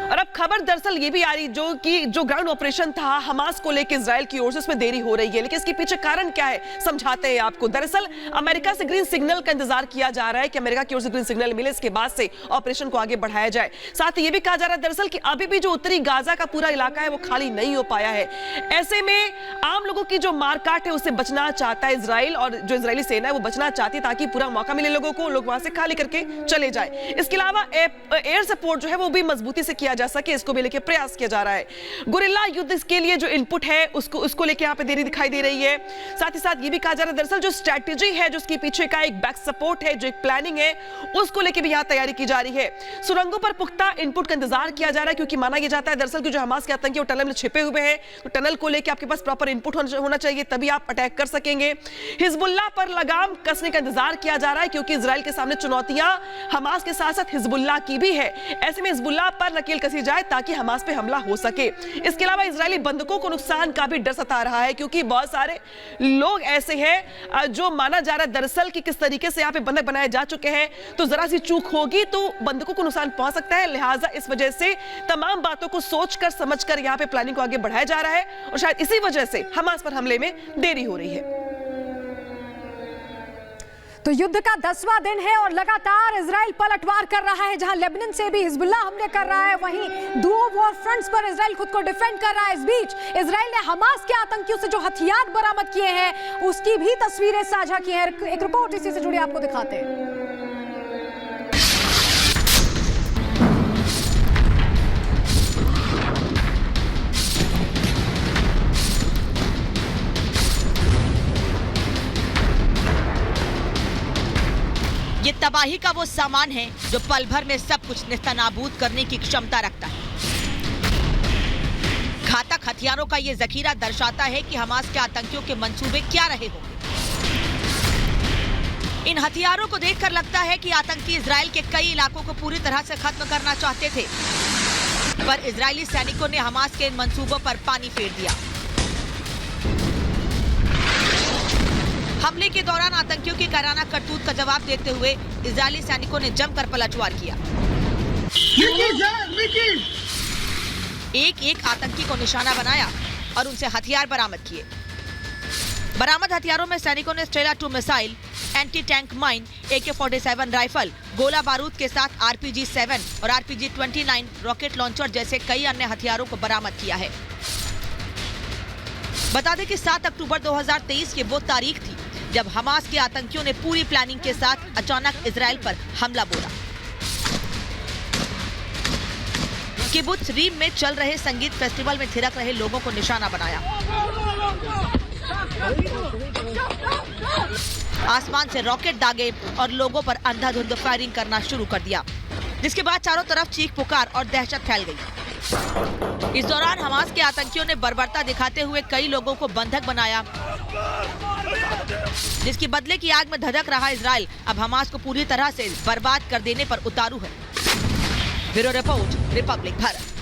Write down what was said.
और अब खबर दरअसल ये भी आ रही जो ग्राउंड ऑपरेशन था हमास को लेकर इजराइल की ओर से उसमें देरी हो रही है, लेकिन इसके पीछे कारण क्या है समझाते हैं आपको। दरअसल अमेरिका से ग्रीन सिग्नल का इंतजार किया जा रहा है कि अमेरिका की ओर से ग्रीन सिग्नल मिले, इसके बाद से ऑपरेशन को आगे बढ़ाया जाए। साथ ही ये भी कहा जा रहा है दरअसल कि अभी भी जो उत्तरी गाजा का पूरा इलाका है वो खाली नहीं हो पाया है। ऐसे में आम लोगों की जो मारकाट है उससे बचना चाहता है इजराइल, और जो इजरायली सेना है वो बचना चाहती है ताकि पूरा मौका मिले लोगों को, लोग वहां से खाली करके चले जाए। इसके अलावा एयर सपोर्ट जो है वो भी मजबूती से किया जा सके, इसको भी लेके प्रयास किया जा रहा है। गुरिल्ला युद्ध के लिए जो इनपुट है उसको लेके यहाँ पे देरी दिखाई दे रही है। साथ ही साथ ये भी कहा जा रहा है दरअसल जो स्ट्रेटेजी है, जो उसके पीछे का एक बैक सपोर्ट है, जो एक प्लानिंग है, उसको लेके भी यहाँ तैयारी की जा रही है। सुरंगों पर पुख्ता इनपुट का इंतजार किया जा रहा है क्योंकि माना यह जाता है दरअसल कि जो हमास के आतंकी वो टनल में छिपे हुए हैं, तो टनल को लेकर आपके पास प्रॉपर इनपुट होना चाहिए, तभी आप अटैक कर सकेंगे। हिजबुल्लाह पर लगाम कसने का इंतजार किया जा रहा है क्योंकि इजराइल के सामने चुनौतियां हमास के साथ साथ हिजबुल्लाह की भी है। ऐसे में हिजबुल्लाह पर नकेल कसी जाए ताकि हमास पे हमला हो सके। इसके अलावा इजरायली बंधकों को नुकसान का भी डर सता रहा है क्योंकि बहुत सारे लोग ऐसे हैं जो माना जा रहा है दरअसल कि किस तरीके से यहाँ पे बंधक बनाए जा चुके हैं, तो जरा सी चूक होगी तो बंधकों को नुकसान पहुंच सकता है। लिहाजा इस वजह से तमाम बातों को सोचकर समझकर यहाँ पे प्लानिंग को आगे बढ़ाया जा रहा है और शायद इसी वजह से हमास पर हमले में देरी हो रही है। तो युद्ध का 10वां दिन है और लगातार इजराइल पलटवार कर रहा है। जहां लेबनान से भी हिजबुल्लाह हमले कर रहा है, वहीं दो वॉर फ्रंट्स पर इजराइल खुद को डिफेंड कर रहा है। इस बीच इजराइल ने हमास के आतंकियों से जो हथियार बरामद किए हैं उसकी भी तस्वीरें साझा की हैं। एक रिपोर्ट इसी से जुड़ी आपको दिखाते हैं। ये तबाही का वो सामान है जो पल भर में सब कुछ नेस्तनाबूद करने की क्षमता रखता है। घातक हथियारों का ये जखीरा दर्शाता है कि हमास के आतंकियों के मंसूबे क्या रहे होंगे। इन हथियारों को देखकर लगता है कि आतंकी इजराइल के कई इलाकों को पूरी तरह से खत्म करना चाहते थे, पर इजरायली सैनिकों ने हमास के इन मंसूबों पर पानी फेर दिया। हमले के दौरान आतंकियों की कायराना करतूत का जवाब देते हुए इजरायली सैनिकों ने जमकर पलटवार किया। एक एक आतंकी को निशाना बनाया और उनसे हथियार बरामद किए। बरामद हथियारों में सैनिकों ने Stella 2 missile, anti tank mine, AK-47 rifle, गोला बारूद के साथ RPG 7 और RPG 29 रॉकेट लॉन्चर जैसे कई अन्य हथियारों को बरामद किया है। बता दें कि 7 अक्टूबर 2023 की वो तारीख थी जब हमास के आतंकियों ने पूरी प्लानिंग के साथ अचानक इजराइल पर हमला बोला। किबुत्ज रीम में चल रहे संगीत फेस्टिवल में थिरक रहे लोगों को निशाना बनाया। आसमान से रॉकेट दागे और लोगों पर अंधाधुंध फायरिंग करना शुरू कर दिया, जिसके बाद चारों तरफ चीख पुकार और दहशत फैल गई। इस दौरान हमास के आतंकियों ने बर्बरता दिखाते हुए कई लोगों को बंधक बनाया, जिसकी बदले की आग में धधक रहा इजराइल अब हमास को पूरी तरह से बर्बाद कर देने पर उतारू है। Bureau report, Republic Bharat.